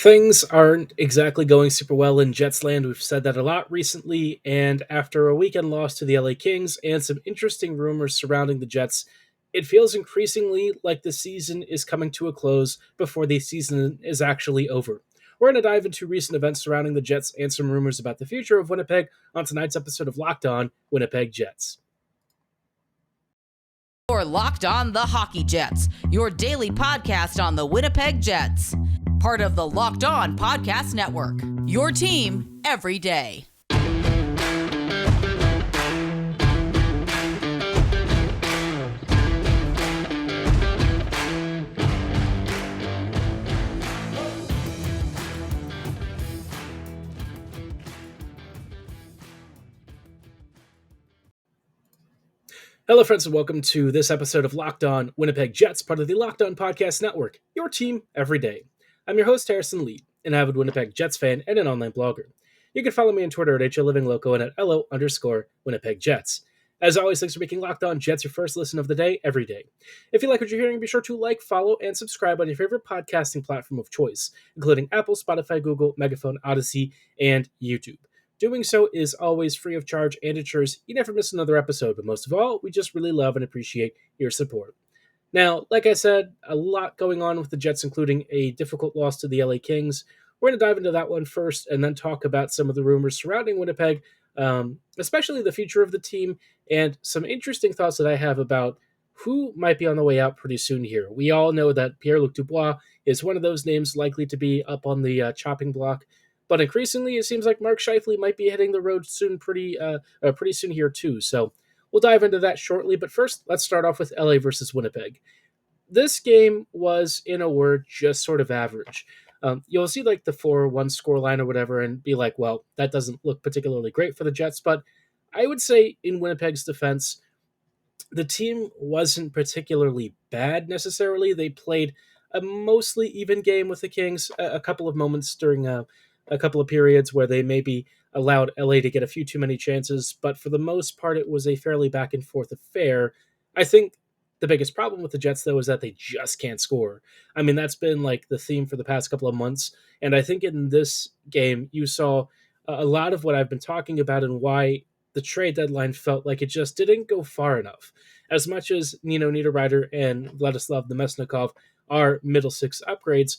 Things aren't exactly going super well in Jets land. We've said that a lot recently, and after a weekend loss to the LA Kings and some interesting rumors surrounding the Jets, it feels increasingly like the season is coming to a close before the season is actually over. We're going to dive into recent events surrounding the Jets and some rumors about the future of Winnipeg on tonight's episode of Locked On Winnipeg Jets. Or Locked On the Hockey Jets, your daily podcast on the Winnipeg Jets. Part of the Locked On Podcast Network, your team every day. Hello, friends, and welcome to this episode of Locked On Winnipeg Jets, part of the Locked On Podcast Network, your team every day. I'm your host, Harrison Lee, an avid Winnipeg Jets fan and an online blogger. You can follow me on Twitter at HLivingLoco and at LO_Winnipeg Jets. As always, thanks for making Locked On Jets your first listen of the day every day. If you like what you're hearing, be sure to like, follow, and subscribe on your favorite podcasting platform of choice, including Apple, Spotify, Google, Megaphone, Odyssey, and YouTube. Doing so is always free of charge and ensures you never miss another episode, but most of all, we just really love and appreciate your support. Now, like I said, a lot going on with the Jets, including a difficult loss to the LA Kings. We're going to dive into that one first and then talk about some of the rumors surrounding Winnipeg, especially the future of the team, and some interesting thoughts that I have about who might be on the way out pretty soon here. We all know that Pierre-Luc Dubois is one of those names likely to be up on the chopping block. But increasingly, it seems like Mark Scheifele might be hitting the road soon, pretty soon here too. So we'll dive into that shortly. But first, let's start off with LA versus Winnipeg. This game was, in a word, just sort of average. You'll see like the 4-1 scoreline or whatever and be like, well, that doesn't look particularly great for the Jets. But I would say in Winnipeg's defense, the team wasn't particularly bad necessarily. They played a mostly even game with the Kings, a couple of moments during a couple of periods where they maybe allowed LA to get a few too many chances, but for the most part, it was a fairly back and forth affair. I think the biggest problem with the Jets, though, is that they just can't score. I mean, that's been like the theme for the past couple of months, and I think in this game, you saw a lot of what I've been talking about and why the trade deadline felt like it just didn't go far enough. As much as Nino Niederreiter and Vladislav Nemesnikov are middle six upgrades,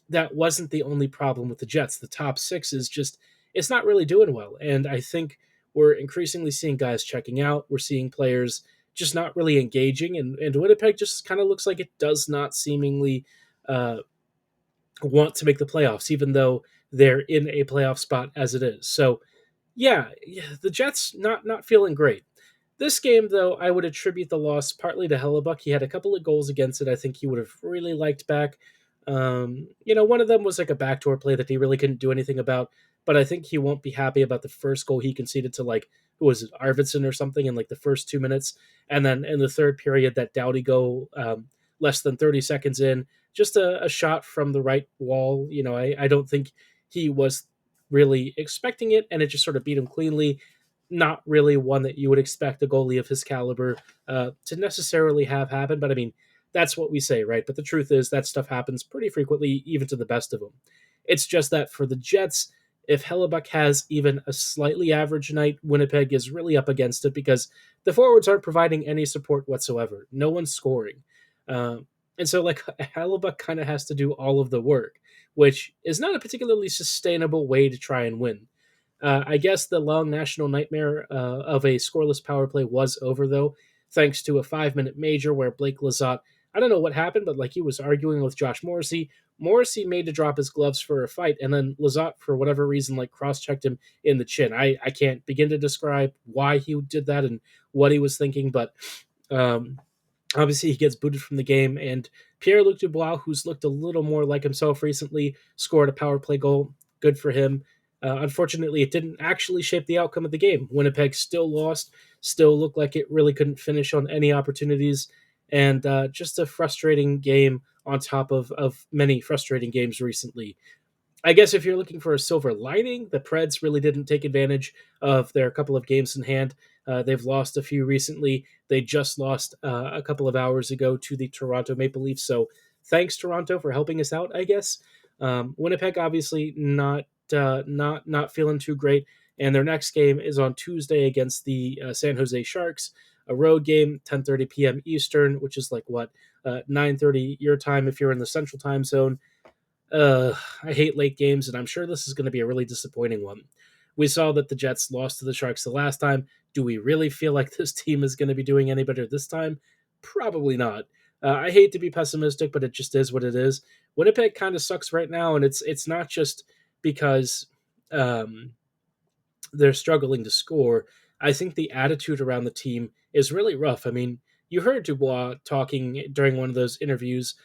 that wasn't the only problem with the Jets. The top six is just, it's not really doing well. And I think we're increasingly seeing guys checking out. We're seeing players just not really engaging. And Winnipeg just kind of looks like it does not seemingly want to make the playoffs, even though they're in a playoff spot as it is. So, yeah, the Jets not feeling great. This game, though, I would attribute the loss partly to Hellebuyck. He had a couple of goals against it I think he would have really liked back. One of them was like a backdoor play that he really couldn't do anything about, but I think he won't be happy about the first goal he conceded to, like, who was it, Arvidsson or something in like the first 2 minutes. And then in the third period, that Doughty goal, less than 30 seconds in, just a shot from the right wall. I don't think he was really expecting it, and it just sort of beat him cleanly. Not really one that you would expect a goalie of his caliber to necessarily have happen, but I mean, that's what we say, right? But the truth is that stuff happens pretty frequently, even to the best of them. It's just that for the Jets, if Hellebuyck has even a slightly average night, Winnipeg is really up against it because the forwards aren't providing any support whatsoever. No one's scoring. And so, like, Hellebuyck kind of has to do all of the work, which is not a particularly sustainable way to try and win. I guess the long national nightmare of a scoreless power play was over, though, thanks to a 5-minute major where Blake Lizotte, I don't know what happened, but like he was arguing with Josh Morrissey. Morrissey made to drop his gloves for a fight, and then Lizotte, for whatever reason, like cross-checked him in the chin. I can't begin to describe why he did that and what he was thinking, but obviously he gets booted from the game, and Pierre-Luc Dubois, who's looked a little more like himself recently, scored a power play goal. Good for him. Unfortunately, it didn't actually shape the outcome of the game. Winnipeg still lost, still looked like it really couldn't finish on any opportunities, and just a frustrating game on top of many frustrating games recently. I guess if you're looking for a silver lining, the Preds really didn't take advantage of their couple of games in hand. They've lost a few recently. They just lost a couple of hours ago to the Toronto Maple Leafs. So thanks, Toronto, for helping us out, I guess. Winnipeg obviously not feeling too great, and their next game is on Tuesday against the San Jose Sharks, a road game, 10:30 p.m. Eastern, which is like what 9:30 your time if you're in the Central Time Zone. I hate late games, and I'm sure this is going to be a really disappointing one. We saw that the Jets lost to the Sharks the last time. Do we really feel like this team is going to be doing any better this time? Probably not. I hate to be pessimistic, but it just is what it is. Winnipeg kind of sucks right now, and it's not just because um, they're struggling to score. I think the attitude around the team is really rough. I mean, you heard Dubois talking during one of those interviews,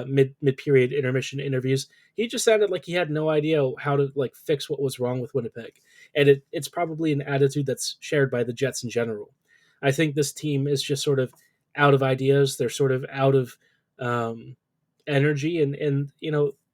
mid period intermission interviews. He just sounded like he had no idea how to like fix what was wrong with Winnipeg, and it's probably an attitude that's shared by the Jets in general. I think this team is just sort of out of ideas. They're sort of out of um, energy, and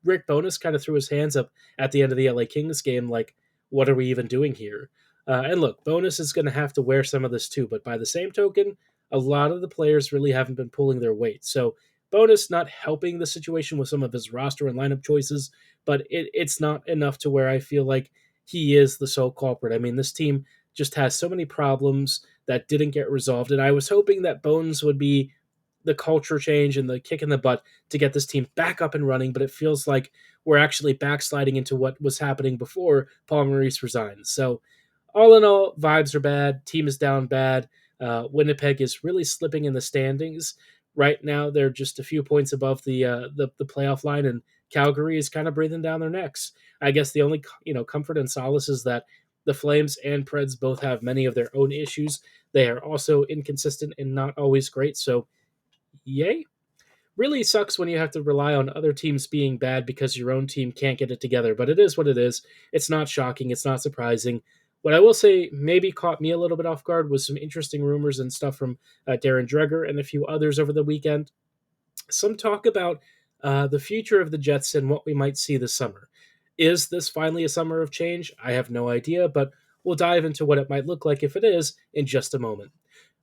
Rick Bowness kind of threw his hands up at the end of the LA Kings game, like, what are we even doing here? And look, Bonus is going to have to wear some of this too, but by the same token, a lot of the players really haven't been pulling their weight. So Bonus not helping the situation with some of his roster and lineup choices, but it's not enough to where I feel like he is the sole culprit. I mean, this team just has so many problems that didn't get resolved, and I was hoping that Bones would be the culture change and the kick in the butt to get this team back up and running, but it feels like we're actually backsliding into what was happening before Paul Maurice resigned. So, all in all, vibes are bad. Team is down bad. Winnipeg is really slipping in the standings right now. They're just a few points above the playoff line, and Calgary is kind of breathing down their necks. I guess the only comfort and solace is that the Flames and Preds both have many of their own issues. They are also inconsistent and not always great. So, yay. Really sucks when you have to rely on other teams being bad because your own team can't get it together, but it is what it is. It's not shocking, it's not surprising. What I will say maybe caught me a little bit off guard was some interesting rumors and stuff from Darren Dreger and a few others over the weekend. Some talk about the future of the Jets and what we might see this summer. Is this finally a summer of change? I have no idea, but we'll dive into what it might look like if it is in just a moment.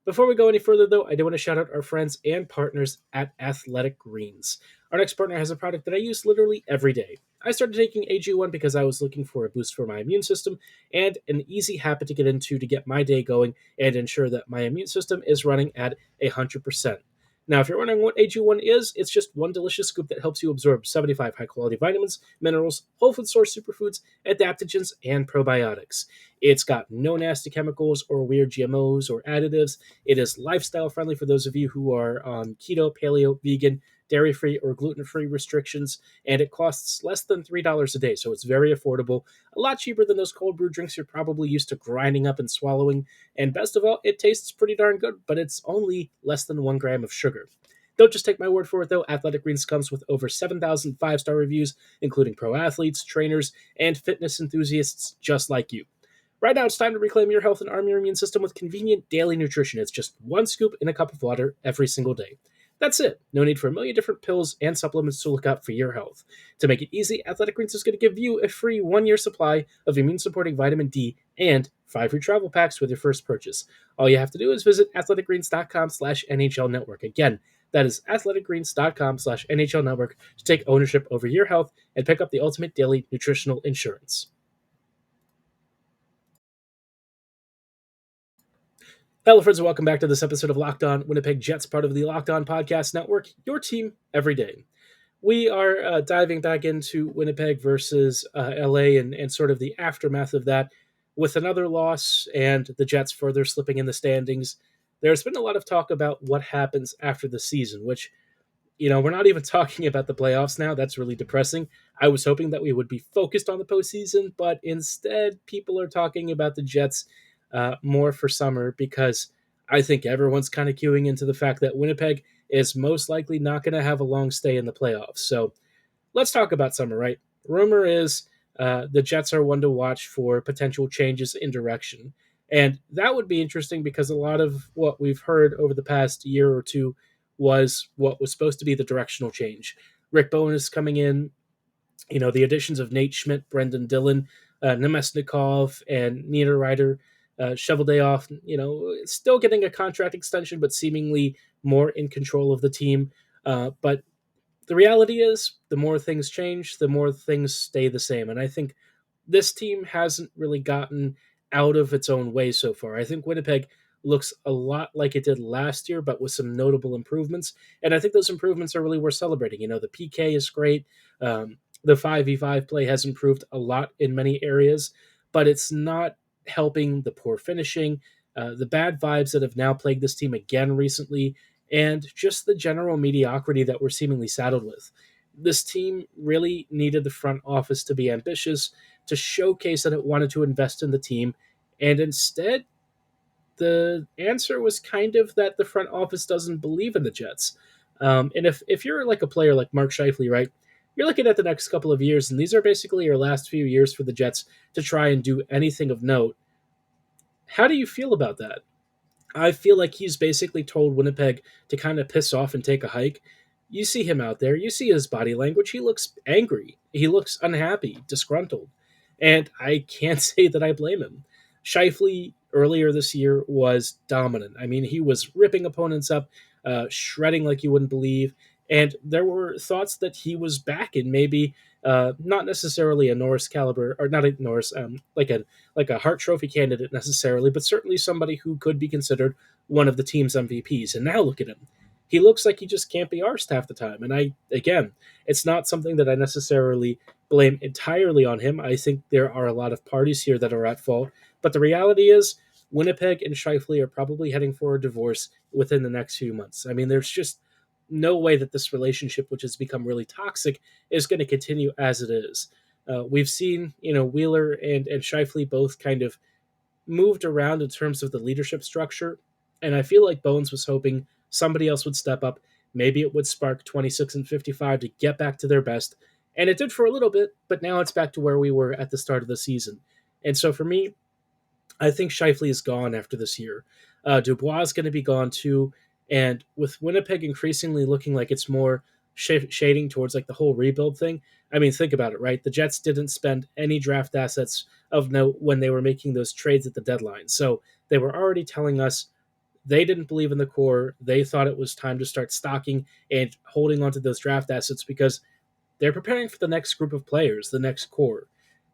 Before we go any further, though, I do want to shout out our friends and partners at Athletic Greens. Our next partner has a product that I use literally every day. I started taking AG1 because I was looking for a boost for my immune system and an easy habit to get into to get my day going and ensure that my immune system is running at 100%. Now, if you're wondering what AG1 is, it's just one delicious scoop that helps you absorb 75 high-quality vitamins, minerals, whole food source superfoods, adaptogens, and probiotics. It's got no nasty chemicals or weird GMOs or additives. It is lifestyle-friendly for those of you who are on keto, paleo, vegan, dairy-free, or gluten-free restrictions, and it costs less than $3 a day, so it's very affordable, a lot cheaper than those cold brew drinks you're probably used to grinding up and swallowing, and best of all, it tastes pretty darn good, but it's only less than 1 gram of sugar. Don't just take my word for it, though. Athletic Greens comes with over 7,000 five-star reviews, including pro athletes, trainers, and fitness enthusiasts just like you. Right now, it's time to reclaim your health and arm your immune system with convenient daily nutrition. It's just one scoop in a cup of water every single day. That's it. No need for a million different pills and supplements to look out for your health. To make it easy, Athletic Greens is going to give you a free 1-year supply of immune-supporting vitamin D and 5 free travel packs with your first purchase. All you have to do is visit athleticgreens.com/NHL Network. Again, that is athleticgreens.com/NHL Network to take ownership over your health and pick up the ultimate daily nutritional insurance. Hello, friends, and welcome back to this episode of Locked On Winnipeg Jets, part of the Locked On Podcast Network, your team every day. We are diving back into Winnipeg versus LA and sort of the aftermath of that with another loss and the Jets further slipping in the standings. There's been a lot of talk about what happens after the season, which, we're not even talking about the playoffs now. That's really depressing. I was hoping that we would be focused on the postseason, but instead, people are talking about the Jets more for summer because I think everyone's kind of queuing into the fact that Winnipeg is most likely not going to have a long stay in the playoffs. So let's talk about summer, right? Rumor is the Jets are one to watch for potential changes in direction. And that would be interesting because a lot of what we've heard over the past year or two was what was supposed to be the directional change. Rick Bowness coming in, the additions of Nate Schmidt, Brendan Dillon, Nemesnikov, and Niederreiter, Cheveldayoff, still getting a contract extension, but seemingly more in control of the team. But the reality is, the more things change, the more things stay the same. And I think this team hasn't really gotten out of its own way so far. I think Winnipeg looks a lot like it did last year, but with some notable improvements. And I think those improvements are really worth celebrating. The PK is great. The 5v5 play has improved a lot in many areas, but it's not helping the poor finishing, the bad vibes that have now plagued this team again recently, and just the general mediocrity that we're seemingly saddled with. This team really needed the front office to be ambitious, to showcase that it wanted to invest in the team, and instead, the answer was kind of that the front office doesn't believe in the Jets. And if you're like a player like Mark Scheifele, right, you're looking at the next couple of years, and these are basically your last few years for the Jets to try and do anything of note. How do you feel about that? I feel like he's basically told Winnipeg to kind of piss off and take a hike. You see him out there, you see his body language. He looks angry, he looks unhappy, disgruntled. And I can't say that I blame him. Shifley earlier this year was dominant. I mean, he was ripping opponents up, shredding like you wouldn't believe. And there were thoughts that he was back in maybe not necessarily a Norris caliber, or not a Norris, like a Hart Trophy candidate necessarily, but certainly somebody who could be considered one of the team's MVPs. And now look at him. He looks like he just can't be arsed half the time. And again, it's not something that I necessarily blame entirely on him. I think there are a lot of parties here that are at fault. But the reality is, Winnipeg and Scheifele are probably heading for a divorce within the next few months. I mean, there's just no way that this relationship, which has become really toxic, is going to continue as it is. We've seen, Wheeler and Scheifele both kind of moved around in terms of the leadership structure, and I feel like Bones was hoping somebody else would step up. Maybe it would spark 26 and 55 to get back to their best, and it did for a little bit, but now it's back to where we were at the start of the season. And so for me, I think Scheifele is gone after this year. Dubois is going to be gone too, and with Winnipeg increasingly looking like it's more shading towards like the whole rebuild thing. I mean, think about it, right? The Jets didn't spend any draft assets of note when they were making those trades at the deadline, so they were already telling us they didn't believe in the core. They thought it was time to start stocking and holding onto those draft assets because they're preparing for the next group of players, the next core.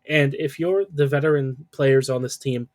And if you're the veteran players on this team,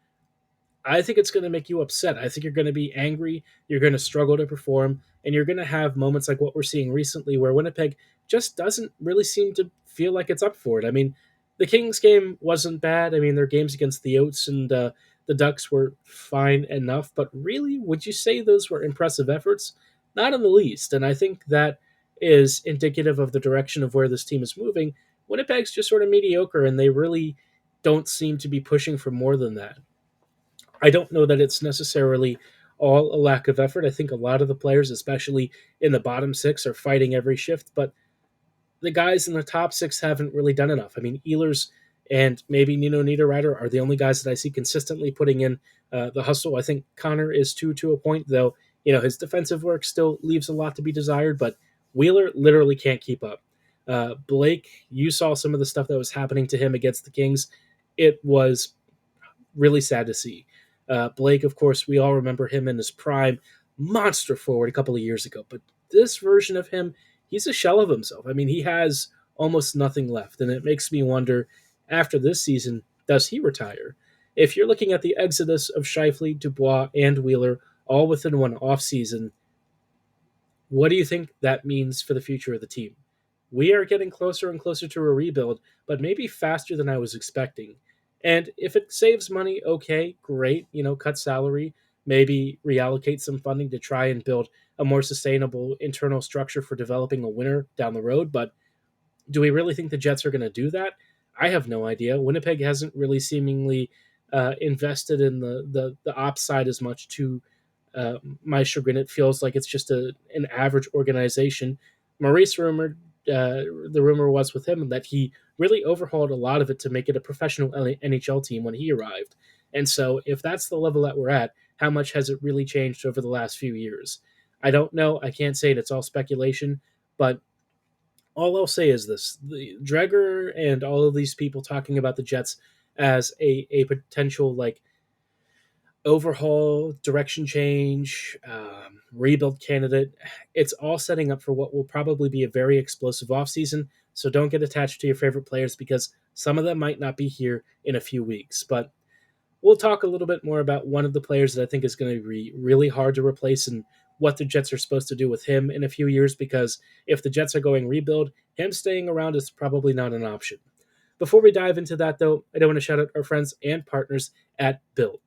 I think it's going to make you upset. I think you're going to be angry. You're going to struggle to perform. And you're going to have moments like what we're seeing recently where Winnipeg just doesn't really seem to feel like it's up for it. I mean, the Kings game wasn't bad. I mean, their games against the Oats and the Ducks were fine enough. But really, would you say those were impressive efforts? Not in the least. And I think that is indicative of the direction of where this team is moving. Winnipeg's just sort of mediocre, and they really don't seem to be pushing for more than that. I don't know that it's necessarily all a lack of effort. I think a lot of the players, especially in the bottom six, are fighting every shift, but the guys in the top six haven't really done enough. I mean, Ehlers and maybe Nino Niederreiter are the only guys that I see consistently putting in the hustle. I think Connor is too to a point, though. His defensive work still leaves a lot to be desired, but Wheeler literally can't keep up. Blake, you saw some of the stuff that was happening to him against the Kings. It was really sad to see. Blake, of course, we all remember him in his prime, monster forward a couple of years ago. But this version of him, he's a shell of himself. I mean, he has almost nothing left. And it makes me wonder, after this season, does he retire? If you're looking at the exodus of Scheifele, Dubois, and Wheeler all within one offseason, what do you think that means for the future of the team? We are getting closer and closer to a rebuild, but maybe faster than I was expecting. And if it saves money, okay, great. Cut salary, maybe reallocate some funding to try and build a more sustainable internal structure for developing a winner down the road. But do we really think the Jets are going to do that? I have no idea. Winnipeg hasn't really seemingly invested in the ops side as much. To my chagrin, it feels like it's just an average organization. Maurice rumored the rumor was with him that he really overhauled a lot of it to make it a professional NHL team when he arrived. And so, if that's the level that we're at, how much has it really changed over the last few years? I don't know. I can't say it. It's all speculation. But all I'll say is this: the Dreger and all of these people talking about the Jets as a potential, like, overhaul, direction change, rebuild candidate. It's all setting up for what will probably be a very explosive offseason. So don't get attached to your favorite players because some of them might not be here in a few weeks. But we'll talk a little bit more about one of the players that I think is going to be really hard to replace and what the Jets are supposed to do with him in a few years, because if the Jets are going rebuild, him staying around is probably not an option. Before we dive into that, though, I do want to shout out our friends and partners at Built.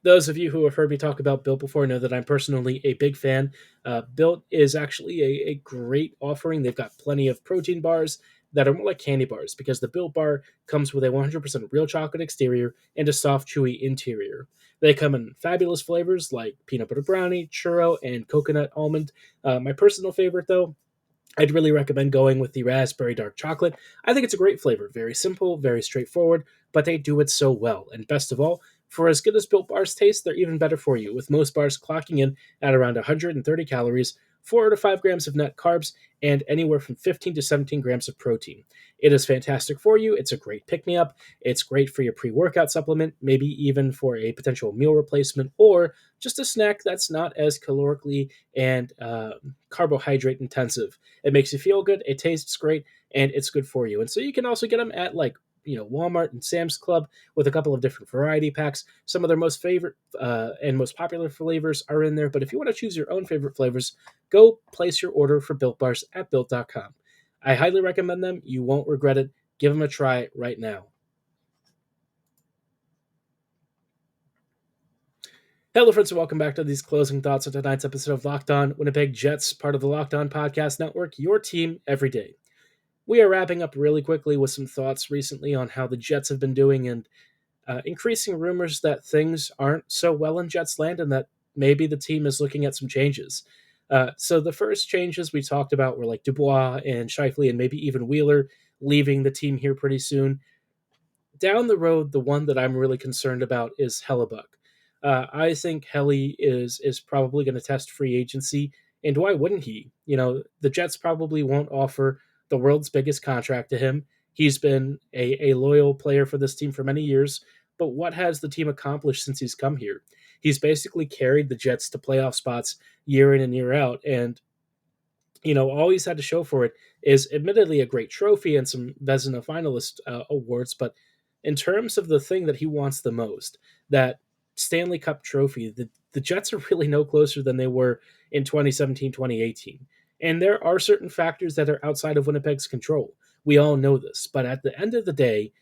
Those of you who have heard me talk about Built before know that I'm personally a big fan. Built is actually a great offering. They've got plenty of protein bars that are more like candy bars because the Built bar comes with a 100% real chocolate exterior and a soft, chewy interior. They come in fabulous flavors like peanut butter brownie, churro, and coconut almond. My personal favorite, though, I'd really recommend going with the raspberry dark chocolate. I think it's a great flavor. Very simple, very straightforward, but they do it so well. And best of all, for as good as Built Bars taste, they're even better for you, with most bars clocking in at around 130 calories, 4 to 5 grams of net carbs, and anywhere from 15 to 17 grams of protein. It is fantastic for you. It's a great pick-me-up. It's great for your pre-workout supplement, maybe even for a potential meal replacement, or just a snack that's not as calorically and carbohydrate intensive. It makes you feel good, it tastes great, and it's good for you. And so you can also get them at Walmart and Sam's Club with a couple of different variety packs. Some of their most favorite and most popular flavors are in there. But if you want to choose your own favorite flavors, go place your order for Built Bars at Built.com. I highly recommend them. You won't regret it. Give them a try right now. Hello, friends, and welcome back to these closing thoughts of tonight's episode of Locked On Winnipeg Jets, part of the Locked On Podcast Network, your team every day. We are wrapping up really quickly with some thoughts recently on how the Jets have been doing and increasing rumors that things aren't so well in Jets land and that maybe the team is looking at some changes. So the first changes we talked about were like Dubois and Scheifele and maybe even Wheeler leaving the team here pretty soon. Down the road, the one that I'm really concerned about is Hellebuyck. I think Helly is probably going to test free agency, and why wouldn't he? The Jets probably won't offer the world's biggest contract to him. He's been a loyal player for this team for many years, but what has the team accomplished since he's come here? He's basically carried the Jets to playoff spots year in and year out, and all he's had to show for it is admittedly a great trophy and some Vezina finalist awards, but in terms of the thing that he wants the most, that Stanley Cup trophy, the Jets are really no closer than they were in 2017, 2018. And there are certain factors that are outside of Winnipeg's control. We all know this. But at the end of the day,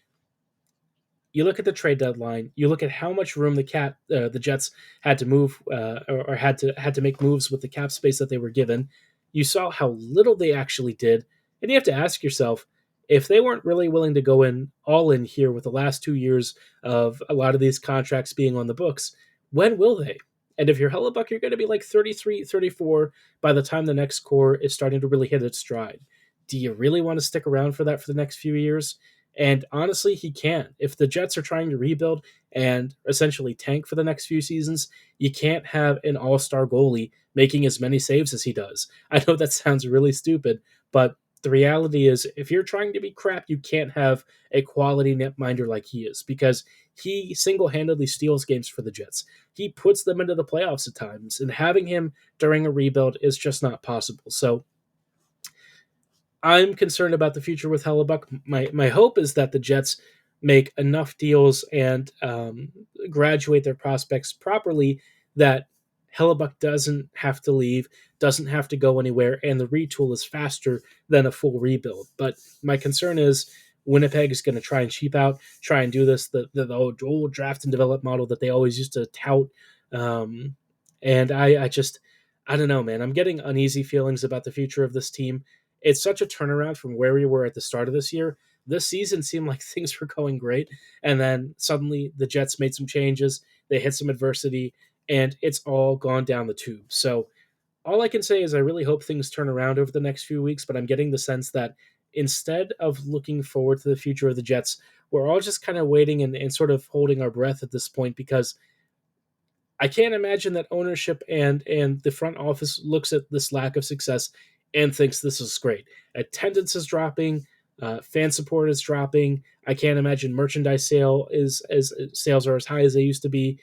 you look at the trade deadline, you look at how much room the Jets had to move or had to make moves with the cap space that they were given. You saw how little they actually did. And you have to ask yourself, if they weren't really willing to go in all in here with the last 2 years of a lot of these contracts being on the books, when will they? And if you're Hellebuyck, you're going to be like 33, 34 by the time the next core is starting to really hit its stride. Do you really want to stick around for that for the next few years? And honestly, he can't. If the Jets are trying to rebuild and essentially tank for the next few seasons, you can't have an all-star goalie making as many saves as he does. I know that sounds really stupid, but the reality is, if you're trying to be crap, you can't have a quality netminder like he is, because he single-handedly steals games for the Jets. He puts them into the playoffs at times, and having him during a rebuild is just not possible. So I'm concerned about the future with Hellebuyck. My hope is that the Jets make enough deals and graduate their prospects properly that Hellebuyck doesn't have to leave, doesn't have to go anywhere, and the retool is faster than a full rebuild. But my concern is Winnipeg is going to try and cheap out, try and do this, the old draft and develop model that they always used to tout. And I don't know, man. I'm getting uneasy feelings about the future of this team. It's such a turnaround from where we were at the start of this year. This season seemed like things were going great, and then suddenly the Jets made some changes. They hit some adversity, and it's all gone down the tube. So all I can say is I really hope things turn around over the next few weeks, but I'm getting the sense that instead of looking forward to the future of the Jets, we're all just kind of waiting and sort of holding our breath at this point, because I can't imagine that ownership and the front office looks at this lack of success and thinks this is great. Attendance is dropping. Fan support is dropping. I can't imagine merchandise sales are as high as they used to be.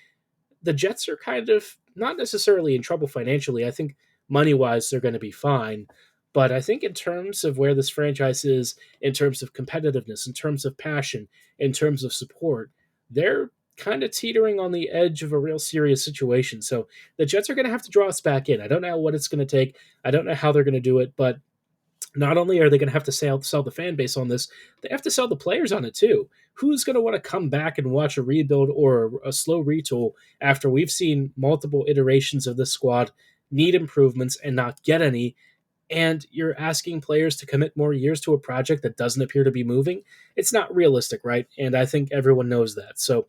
The Jets are kind of not necessarily in trouble financially. I think money wise, they're going to be fine. But I think in terms of where this franchise is, in terms of competitiveness, in terms of passion, in terms of support, they're kind of teetering on the edge of a real serious situation. So the Jets are going to have to draw us back in. I don't know what it's going to take. I don't know how they're going to do it, but not only are they going to have to sell the fan base on this, they have to sell the players on it too. Who's going to want to come back and watch a rebuild or a slow retool after we've seen multiple iterations of this squad need improvements and not get any? And you're asking players to commit more years to a project that doesn't appear to be moving. It's not realistic, right? And I think everyone knows that. So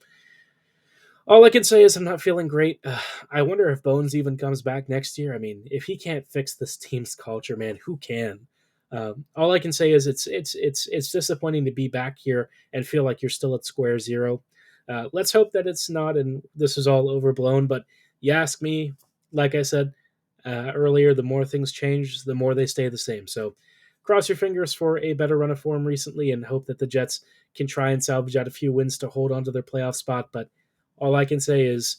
all I can say is I'm not feeling great. I wonder if Bones even comes back next year. I mean, if he can't fix this team's culture, man, who can? All I can say is it's disappointing to be back here and feel like you're still at square zero. Let's hope that it's not, and this is all overblown. But you ask me, like I said earlier, the more things change, the more they stay the same. So cross your fingers for a better run of form recently, and hope that the Jets can try and salvage out a few wins to hold on to their playoff spot. But all I can say is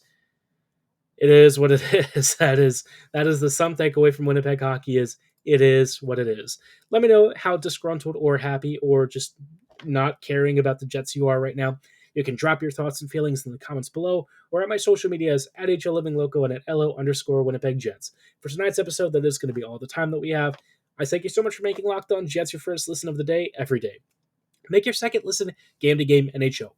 it is what it is. That is the sum takeaway from Winnipeg hockey is it is what it is. Let me know how disgruntled or happy or just not caring about the Jets you are right now. You can drop your thoughts and feelings in the comments below or at my social medias at HLLivingLoco and at LO_Winnipeg Jets. For tonight's episode, that is going to be all the time that we have. I thank you so much for making Locked On Jets your first listen of the day every day. Make your second listen Game to Game NHL.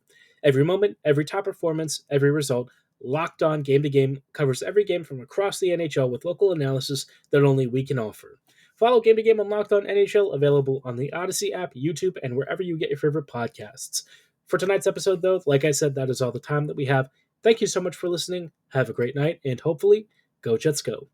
Every moment, every top performance, every result, Locked On Game to Game covers every game from across the NHL with local analysis that only we can offer. Follow Game to Game on Locked On NHL, available on the Odyssey app, YouTube, and wherever you get your favorite podcasts. For tonight's episode, though, like I said, that is all the time that we have. Thank you so much for listening. Have a great night, and hopefully, go Jets go.